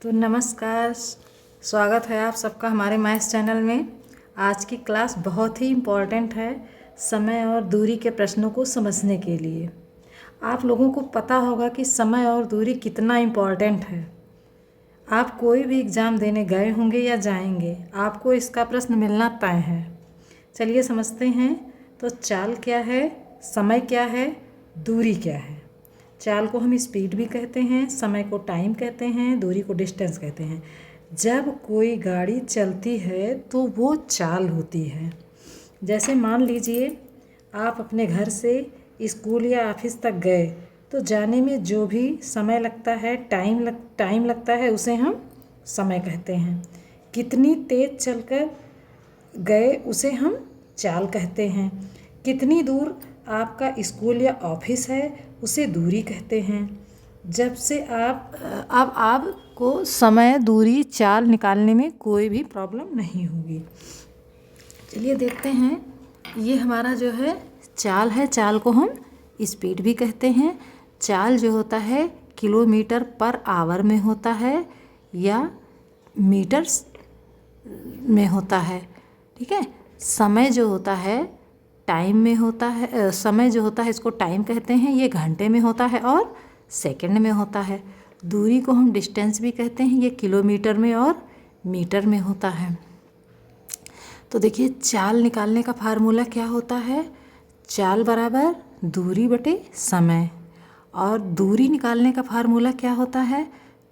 तो नमस्कार, स्वागत है आप सबका हमारे मैथ्स चैनल में। आज की क्लास बहुत ही इम्पॉर्टेंट है समय और दूरी के प्रश्नों को समझने के लिए। आप लोगों को पता होगा कि समय और दूरी कितना इम्पॉर्टेंट है। आप कोई भी एग्ज़ाम देने गए होंगे या जाएंगे, आपको इसका प्रश्न मिलना तय है। चलिए समझते हैं। तो चाल क्या है, समय क्या है, दूरी क्या है। चाल को हम स्पीड भी कहते हैं, समय को टाइम कहते हैं, दूरी को डिस्टेंस कहते हैं। जब कोई गाड़ी चलती है तो वो चाल होती है। जैसे मान लीजिए आप अपने घर से स्कूल या ऑफिस तक गए, तो जाने में जो भी समय लगता है, टाइम लगता है, उसे हम समय कहते हैं। कितनी तेज़ चलकर गए उसे हम चाल कहते हैं। कितनी दूर आपका स्कूल या ऑफिस है उसे दूरी कहते हैं। जब से अब आपको समय, दूरी, चाल निकालने में कोई भी प्रॉब्लम नहीं होगी। चलिए देखते हैं। ये हमारा जो है चाल है। चाल को हम स्पीड भी कहते हैं। चाल जो होता है किलोमीटर पर आवर में होता है या मीटर्स में होता है। ठीक है। समय जो होता है टाइम में होता है। समय जो होता है इसको टाइम कहते हैं, ये घंटे में होता है और सेकंड में होता है। दूरी को हम डिस्टेंस भी कहते हैं, ये किलोमीटर में और मीटर में होता है। तो देखिए चाल निकालने का फार्मूला क्या होता है। चाल बराबर दूरी बटे समय। और दूरी निकालने का फार्मूला क्या होता है,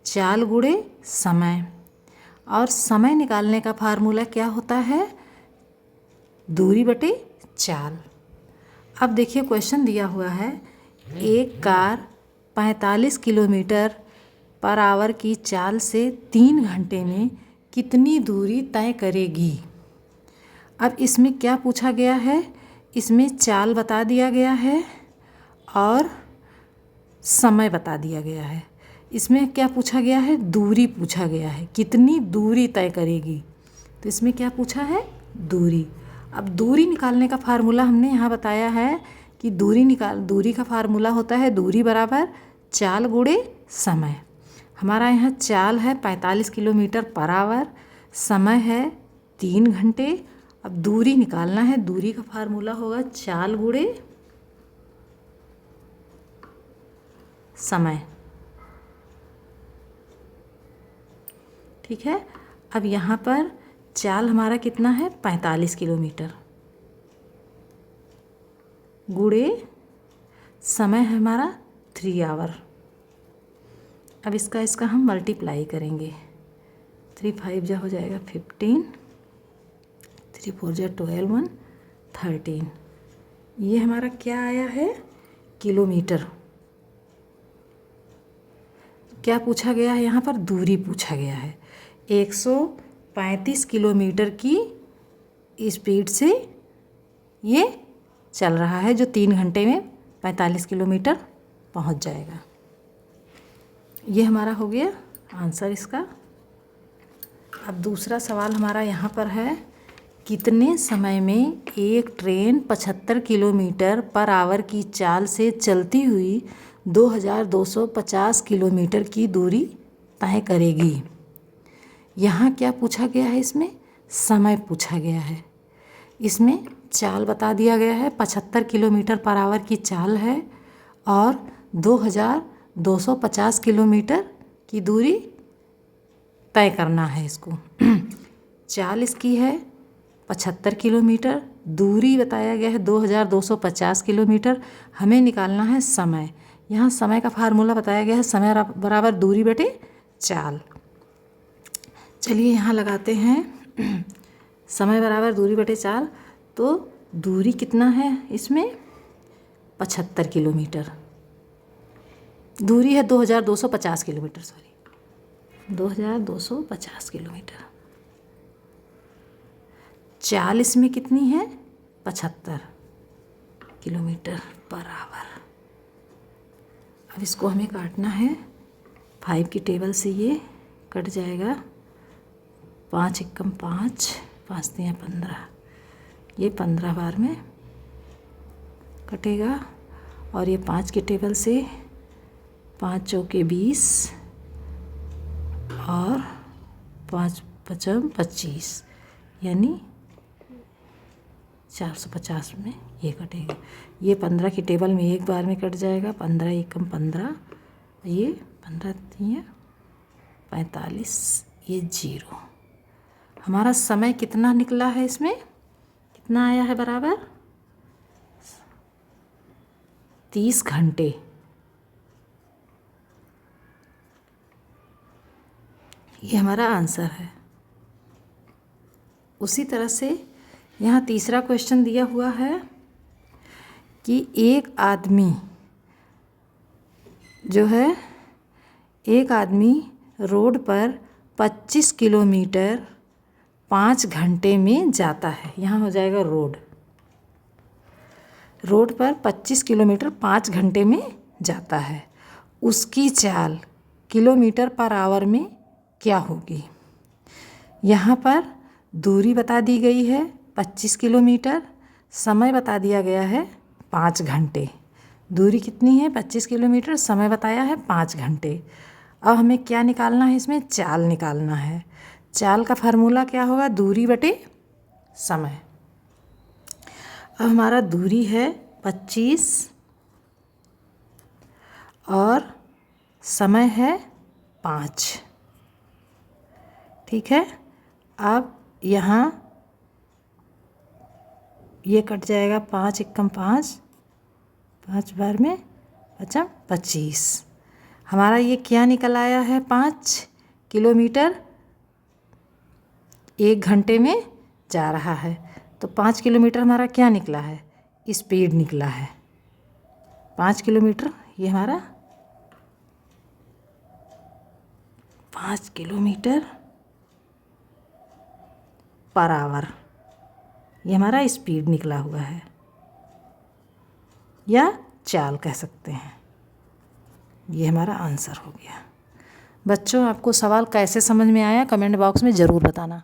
चाल गुणे समय। और समय निकालने का फार्मूला क्या होता है, दूरी बटे चाल। अब देखिए क्वेश्चन दिया हुआ है, एक कार 45 किलोमीटर पर आवर की चाल से 3 घंटे में कितनी दूरी तय करेगी। अब इसमें क्या पूछा गया है, इसमें चाल बता दिया गया है और समय बता दिया गया है। इसमें क्या पूछा गया है, दूरी पूछा गया है, कितनी दूरी तय करेगी। तो इसमें क्या पूछा है, दूरी। अब दूरी निकालने का फार्मूला हमने यहाँ बताया है कि दूरी का फार्मूला होता है दूरी बराबर चाल गुणे समय। हमारा यहाँ चाल है 45 किलोमीटर पर आवर, समय है 3 घंटे। अब दूरी निकालना है, दूरी का फार्मूला होगा चाल गुणे समय। ठीक है। अब यहाँ पर चाल हमारा कितना है, 45 किलोमीटर, गुणे समय है हमारा 3 आवर। अब इसका हम मल्टीप्लाई करेंगे। 3 5 जा हो जाएगा 15, 3 4 जा 12, 1 13। ये हमारा क्या आया है, किलोमीटर। क्या पूछा गया है यहाँ पर, दूरी पूछा गया है। 135 किलोमीटर की स्पीड से ये चल रहा है, जो 3 घंटे में 45 किलोमीटर पहुँच जाएगा। ये हमारा हो गया आंसर इसका। अब दूसरा सवाल हमारा यहाँ पर है, कितने समय में एक ट्रेन 75 किलोमीटर पर आवर की चाल से चलती हुई 2250 किलोमीटर की दूरी तय करेगी। यहाँ क्या पूछा गया है, इसमें समय पूछा गया है। इसमें चाल बता दिया गया है, 75 किलोमीटर पर आवर की चाल है और 2250 किलोमीटर की दूरी तय करना है इसको। चाल इसकी है 75 किलोमीटर, दूरी बताया गया है 2250 किलोमीटर। हमें निकालना है समय। यहाँ समय का फार्मूला बताया गया है, समय बराबर दूरी बटे चाल। चलिए यहाँ लगाते हैं समय बराबर दूरी बटे चाल। तो दूरी कितना है इसमें, 75 किलोमीटर। दूरी है 2250 किलोमीटर, 2250 किलोमीटर। चाल इसमें कितनी है, 75 किलोमीटर पर आवर। अब इसको हमें काटना है, 5 की टेबल से ये कट जाएगा। 5 एकम 5, 5 तियां 15, ये 15 बार में कटेगा। और ये 5 की टेबल से 5 चौके 20 और 5 पचम 25 यानी 450 में ये कटेगा। ये 15 की टेबल में एक बार में कट जाएगा। 15 एकम 15, ये 15 3 45, ये 0। हमारा समय कितना निकला है, इसमें कितना आया है, बराबर 30 घंटे। ये हमारा आंसर है। उसी तरह से यहाँ तीसरा क्वेश्चन दिया हुआ है कि एक आदमी जो है, एक आदमी रोड पर 25 किलोमीटर 5 घंटे में जाता है। यहाँ हो जाएगा रोड पर 25 किलोमीटर 5 घंटे में जाता है। उसकी चाल किलोमीटर पर आवर में क्या होगी? यहाँ पर दूरी बता दी गई है 25 किलोमीटर, समय बता दिया गया है 5 घंटे। दूरी कितनी है? 25 किलोमीटर, समय बताया है 5 घंटे। अब हमें क्या निकालना है? इसमें चाल निकालना है। चाल का फार्मूला क्या होगा? दूरी बटे समय। अब हमारा दूरी है 25 और समय है 5। ठीक है। अब यहाँ ये कट जाएगा, 5 एकम 5, 5 बार में 5 25। हमारा ये क्या निकल आया है? 5 किलोमीटर 1 घंटे में जा रहा है। तो 5 किलोमीटर हमारा क्या निकला है? स्पीड निकला है। 5 किलोमीटर ये हमारा 5 किलोमीटर पर आवर, ये हमारा स्पीड निकला हुआ है, या चाल कह सकते हैं। ये हमारा आंसर हो गया। बच्चों, आपको सवाल कैसे समझ में आया कमेंट बॉक्स में ज़रूर बताना।